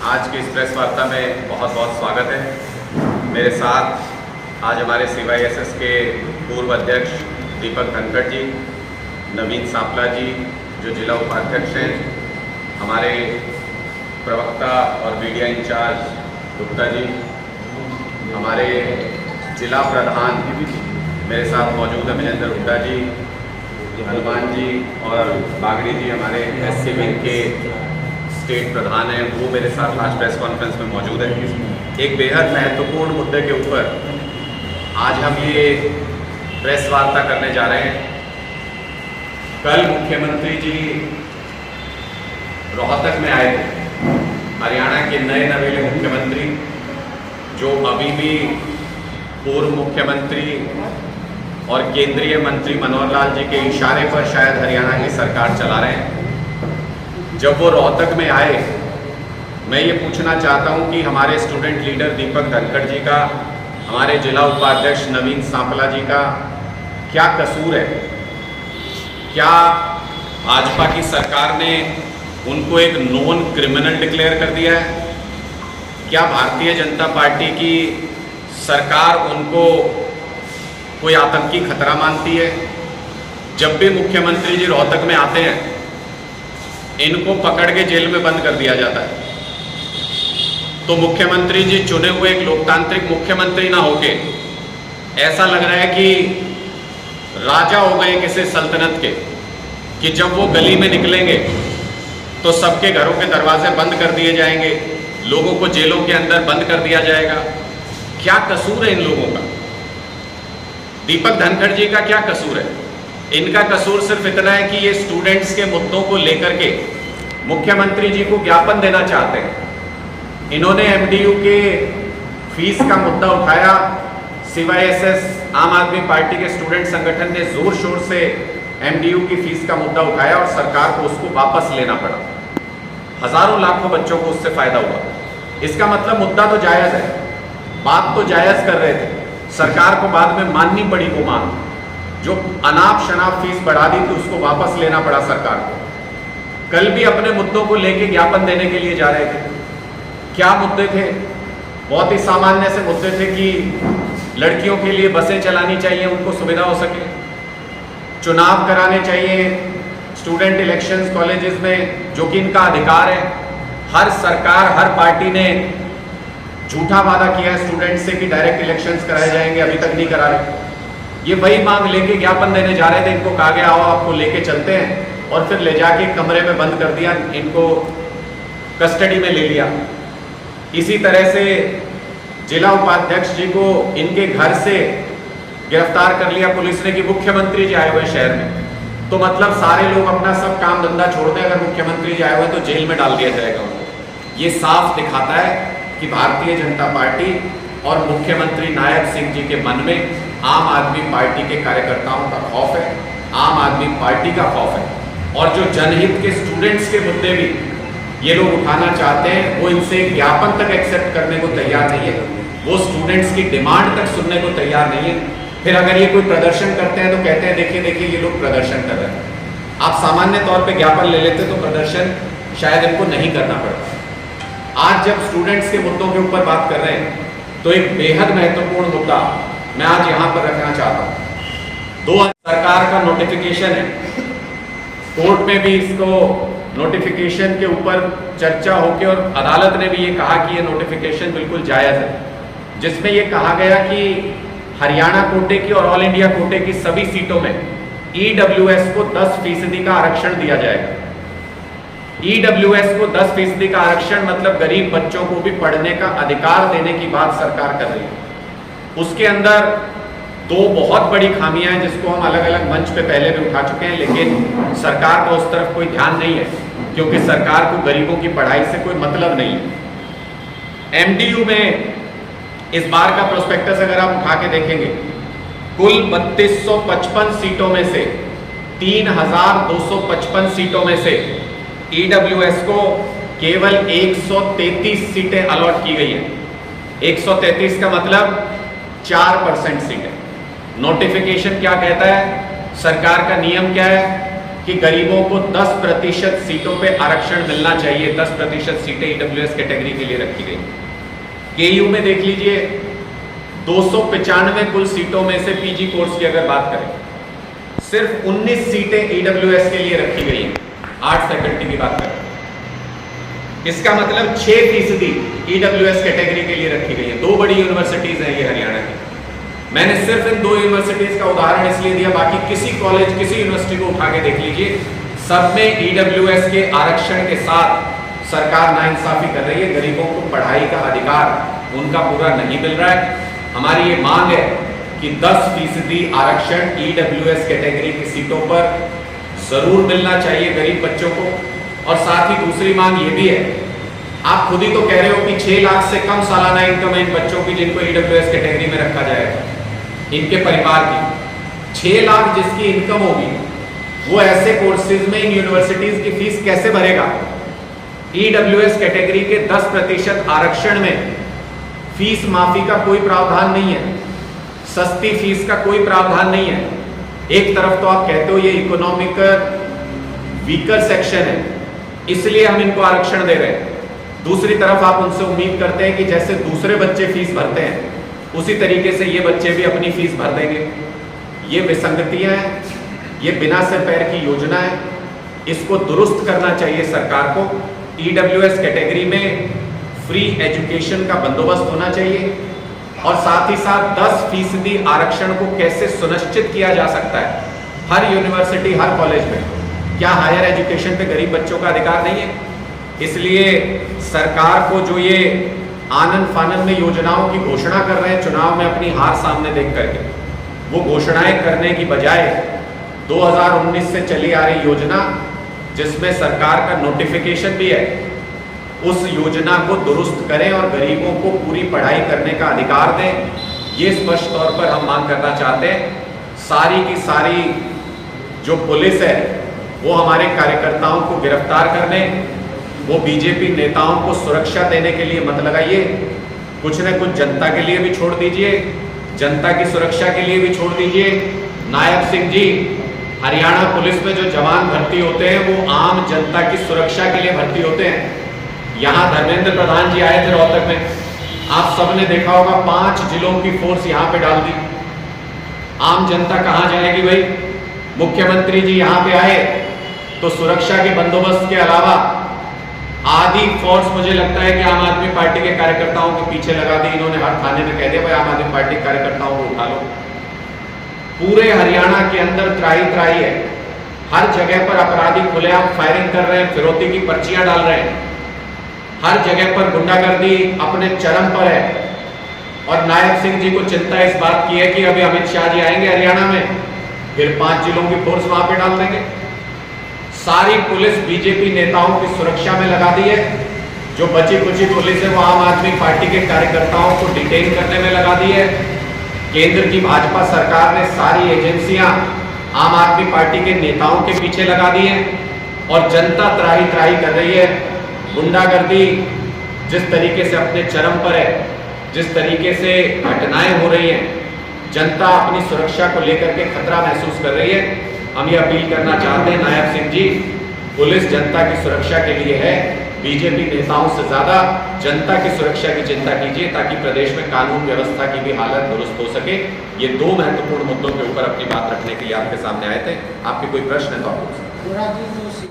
आज की इस प्रेस वार्ता में बहुत बहुत स्वागत है। मेरे साथ आज हमारे CYSS के पूर्व अध्यक्ष दीपक धनखड़ जी, नवीन सांपला जी जो जिला उपाध्यक्ष हैं, हमारे प्रवक्ता और मीडिया इंचार्ज गुप्ता जी, हमारे जिला प्रधान मेरे साथ मौजूद है महेंद्र हुड्डा जी, हनुमान जी और बागड़ी जी हमारे SC विंग के स्टेट प्रधान हैं, वो मेरे साथ आज प्रेस कॉन्फ्रेंस में मौजूद है। एक बेहद महत्वपूर्ण मुद्दे के ऊपर आज हम ये प्रेस वार्ता करने जा रहे हैं। कल मुख्यमंत्री जी रोहतक में आए थे। हरियाणा के नए नवेले मुख्यमंत्री जो अभी भी पूर्व मुख्यमंत्री और केंद्रीय मंत्री मनोहर लाल जी के इशारे पर शायद हरियाणा की सरकार चला रहे हैं। जब वो रोहतक में आए, मैं ये पूछना चाहता हूँ कि हमारे स्टूडेंट लीडर दीपक धनखड़ जी का, हमारे जिला उपाध्यक्ष नवीन सांपला जी का क्या कसूर है? क्या भाजपा की सरकार ने उनको एक नॉन क्रिमिनल डिक्लेयर कर दिया है? क्या भारतीय जनता पार्टी की सरकार उनको कोई आतंकी खतरा मानती है? जब भी मुख्यमंत्री जी रोहतक में आते हैं, इनको पकड़ के जेल में बंद कर दिया जाता है। तो मुख्यमंत्री जी चुने हुए एक लोकतांत्रिक मुख्यमंत्री ना होके ऐसा लग रहा है कि राजा हो गए किसी सल्तनत के, कि जब वो गली में निकलेंगे तो सबके घरों के दरवाजे बंद कर दिए जाएंगे, लोगों को जेलों के अंदर बंद कर दिया जाएगा। क्या कसूर है इन लोगों का? दीपक धनखड़ जी का क्या कसूर है? इनका कसूर सिर्फ इतना है कि ये स्टूडेंट्स के मुद्दों को लेकर के मुख्यमंत्री जी को ज्ञापन देना चाहते हैं। इन्होंने MDU के फीस का मुद्दा उठाया। CYSS आम आदमी पार्टी के स्टूडेंट संगठन ने जोर शोर से MDU की फीस का मुद्दा उठाया और सरकार को उसको वापस लेना पड़ा। हजारों लाखों बच्चों को उससे फायदा हुआ। इसका मतलब मुद्दा तो जायज है, बात तो जायज कर रहे थे, सरकार को बाद में माननी पड़ी वो मांग। जो अनाप शनाप फीस बढ़ा दी थी उसको वापस लेना पड़ा सरकार को। कल भी अपने मुद्दों को लेके ज्ञापन देने के लिए जा रहे थे। क्या मुद्दे थे? बहुत ही सामान्य से मुद्दे थे कि लड़कियों के लिए बसें चलानी चाहिए, उनको सुविधा हो सके, चुनाव कराने चाहिए स्टूडेंट इलेक्शंस कॉलेजेस में, जो कि इनका अधिकार है। हर सरकार, हर पार्टी ने झूठा वादा किया है स्टूडेंट से कि डायरेक्ट इलेक्शंस कराए जाएंगे, अभी तक नहीं करा रहे। ये वही मांग लेके ज्ञापन देने जा रहे थे। इनको कहा गया आओ आपको लेके चलते हैं, और फिर ले जाके कमरे में बंद कर दिया, इनको कस्टडी में ले लिया। इसी तरह से जिला उपाध्यक्ष जी को इनके घर से गिरफ्तार कर लिया पुलिस ने कि मुख्यमंत्री जी आए हुए शहर में। तो मतलब सारे लोग अपना सब काम धंधा छोड़ दें, अगर मुख्यमंत्री जी आए हुए तो जेल में डाल दिया जाएगा उनको। ये साफ दिखाता है कि भारतीय जनता पार्टी और मुख्यमंत्री नायब सिंह जी के मन में आम आदमी पार्टी के कार्यकर्ताओं का खौफ है, आम आदमी पार्टी का खौफ है। और जो जनहित के स्टूडेंट्स के मुद्दे भी ये लोग उठाना चाहते हैं, वो इनसे ज्ञापन तक एक्सेप्ट करने को तैयार नहीं है, वो स्टूडेंट्स की डिमांड तक सुनने को तैयार नहीं है। फिर अगर ये कोई प्रदर्शन करते हैं तो कहते हैं देखिए देखिए ये लोग प्रदर्शन कर रहे हैं। आप सामान्य तौर पे ज्ञापन ले लेते तो प्रदर्शन शायद इनको नहीं करना पड़ता। आज जब स्टूडेंट्स के मुद्दों के ऊपर बात कर रहे हैं तो एक बेहद महत्वपूर्ण मुद्दा मैं आज यहाँ पर रखना चाहता हूँ। दो सरकार का नोटिफिकेशन है, कोर्ट में भी इसको नोटिफिकेशन के ऊपर चर्चा होकर और अदालत ने भी ये कहा कि ये नोटिफिकेशन बिल्कुल जायज़ है, जिसमें ये कहा गया कि हरियाणा कोटे की और ऑल इंडिया कोटे की सभी सीटों में EWS को 10% का आरक्षण दिया जाएगा। EWS को 10% का आरक्षण मतलब गरीब बच्चों को भी पढ़ने का अधिकार देने की बात सरकार कर रही है। उसके अंदर दो बहुत बड़ी खामियां हैं जिसको हम अलग अलग मंच पे पहले भी उठा चुके हैं, लेकिन सरकार का उस तरफ कोई ध्यान नहीं है, क्योंकि सरकार को गरीबों की पढ़ाई से कोई मतलब नहीं है। MDU में इस बार का प्रोस्पेक्टस अगर आप उठा के देखेंगे, कुल 3255 सीटों में से 3255 सीटों में से EWS को केवल 133 सीटें अलॉट की गई है। 133 का मतलब 4% सीटें। नोटिफिकेशन क्या कहता है? सरकार का नियम क्या है? कि गरीबों को 10% सीटों पे आरक्षण मिलना चाहिए। 10% सीटें ईडब्ल्यूएस कैटेगरी के लिए रखी गई। केयू में देख लीजिए 295 कुल सीटों में से पीजी कोर्स की अगर बात करें, सिर्फ 19 सीटें ईडब्ल्यूएस के लिए रखी गई हैं। आर्ट्स फैकल्टी की बात करें, इसका मतलब 6% ईडब्ल्यूएस कैटेगरी के लिए रखी गई है। दो बड़ी यूनिवर्सिटीज हैं ये हरियाणा की। मैंने सिर्फ इन दो यूनिवर्सिटीज का उदाहरण इसलिए दिया, बाकी किसी कॉलेज किसी यूनिवर्सिटी को उठा के देख लीजिए, सब में ईडब्ल्यूएस के आरक्षण के साथ सरकार नाइंसाफी कर रही है। गरीबों को पढ़ाई का अधिकार उनका पूरा नहीं मिल रहा है। हमारी ये मांग है कि 10% आरक्षण ईडब्ल्यूएस कैटेगरी की सीटों पर जरूर मिलना चाहिए गरीब बच्चों को। और साथ ही दूसरी मांग ये भी है, आप खुद ही तो कह रहे हो कि 6 लाख से कम सालाना इनकम है इन बच्चों की जिनको ईडब्ल्यूएस कैटेगरी में रखा जाएगा। इनके परिवार की 6 लाख जिसकी इनकम होगी, वो ऐसे कोर्सेज में इन यूनिवर्सिटीज की फीस कैसे भरेगा? ईडब्ल्यूएस कैटेगरी के 10% आरक्षण में फीस माफी का कोई प्रावधान नहीं है, सस्ती फीस का कोई प्रावधान नहीं है। एक तरफ तो आप कहते हो ये इकोनॉमिक वीकर सेक्शन है, इसलिए हम इनको आरक्षण दे रहे हैं। दूसरी तरफ आप उनसे उम्मीद करते हैं कि जैसे दूसरे बच्चे फीस भरते हैं, उसी तरीके से ये बच्चे भी अपनी फीस भर देंगे। ये विसंगतियां हैं, ये बिना सिर पैर की योजना है। इसको दुरुस्त करना चाहिए सरकार को। ईडब्ल्यूएस कैटेगरी में फ्री एजुकेशन का बंदोबस्त होना चाहिए और साथ ही साथ 10% आरक्षण को कैसे सुनिश्चित किया जा सकता है हर यूनिवर्सिटी हर कॉलेज में। क्या हायर एजुकेशन पे गरीब बच्चों का अधिकार नहीं है? इसलिए सरकार को जो ये आनन फानन में योजनाओं की घोषणा कर रहे हैं चुनाव में अपनी हार सामने देख करके, वो घोषणाएं करने की बजाय 2019 से चली आ रही योजना जिसमें सरकार का नोटिफिकेशन भी है, उस योजना को दुरुस्त करें और गरीबों को पूरी पढ़ाई करने का अधिकार दें। ये स्पष्ट तौर पर हम मांग करना चाहते हैं। सारी की सारी जो पुलिस है वो हमारे कार्यकर्ताओं को गिरफ्तार करने, वो बीजेपी नेताओं को सुरक्षा देने के लिए मत लगाइए। कुछ न कुछ जनता के लिए भी छोड़ दीजिए, जनता की सुरक्षा के लिए भी छोड़ दीजिए। नायब सिंह जी, हरियाणा पुलिस में जो जवान भर्ती होते हैं वो आम जनता की सुरक्षा के लिए भर्ती होते हैं। यहाँ धर्मेंद्र प्रधान जी आए थे रोहतक में, आप सबने देखा होगा 5 जिलों की फोर्स यहाँ पे डाल दी। आम जनता कहाँ जाएगी भाई? मुख्यमंत्री जी यहाँ पे आए तो सुरक्षा के बंदोबस्त के अलावा आधी फोर्स मुझे लगता है कि आम आदमी पार्टी के कार्यकर्ताओं के पीछे लगा दी। इन्होंने हर थाने में कह दिया भाई आम आदमी पार्टी के कार्यकर्ताओं को उठा लो। पूरे हरियाणा के अंदर त्राही त्राही है, हर जगह पर अपराधी खुलेआम फायरिंग कर रहे हैं, फिरौती की पर्चियां डाल रहे हैं, हर जगह पर गुंडागर्दी अपने चरम पर है। और नायब सिंह जी को चिंता इस बात की है कि अभी अमित शाह जी आएंगे हरियाणा में, फिर 5 जिलों की फोर्स वहां पे डाल देंगे। सारी पुलिस बीजेपी नेताओं की सुरक्षा में लगा दी है। जो बची कुची पुलिस है वो आम आदमी पार्टी के कार्यकर्ताओं को डिटेन करने में लगा दी है। केंद्र की भाजपा सरकार ने सारी एजेंसियां आम आदमी पार्टी के नेताओं के पीछे लगा दी हैं और जनता त्राही त्राही कर रही है। गुंडागर्दी जिस तरीके से अपने चरम पर है, जिस तरीके से घटनाएं हो रही हैं, जनता अपनी सुरक्षा को लेकर के खतरा महसूस कर रही है। हम ये अपील करना चाहते हैं नायब सिंह जी, पुलिस जनता की सुरक्षा के लिए है, बीजेपी नेताओं से ज्यादा जनता की सुरक्षा की चिंता कीजिए ताकि प्रदेश में कानून व्यवस्था की भी हालत दुरुस्त हो सके। ये 2 महत्वपूर्ण मुद्दों के ऊपर अपनी बात रखने के लिए आपके सामने आए थे। आपके कोई प्रश्न है तो आप पूछ सकते हैं।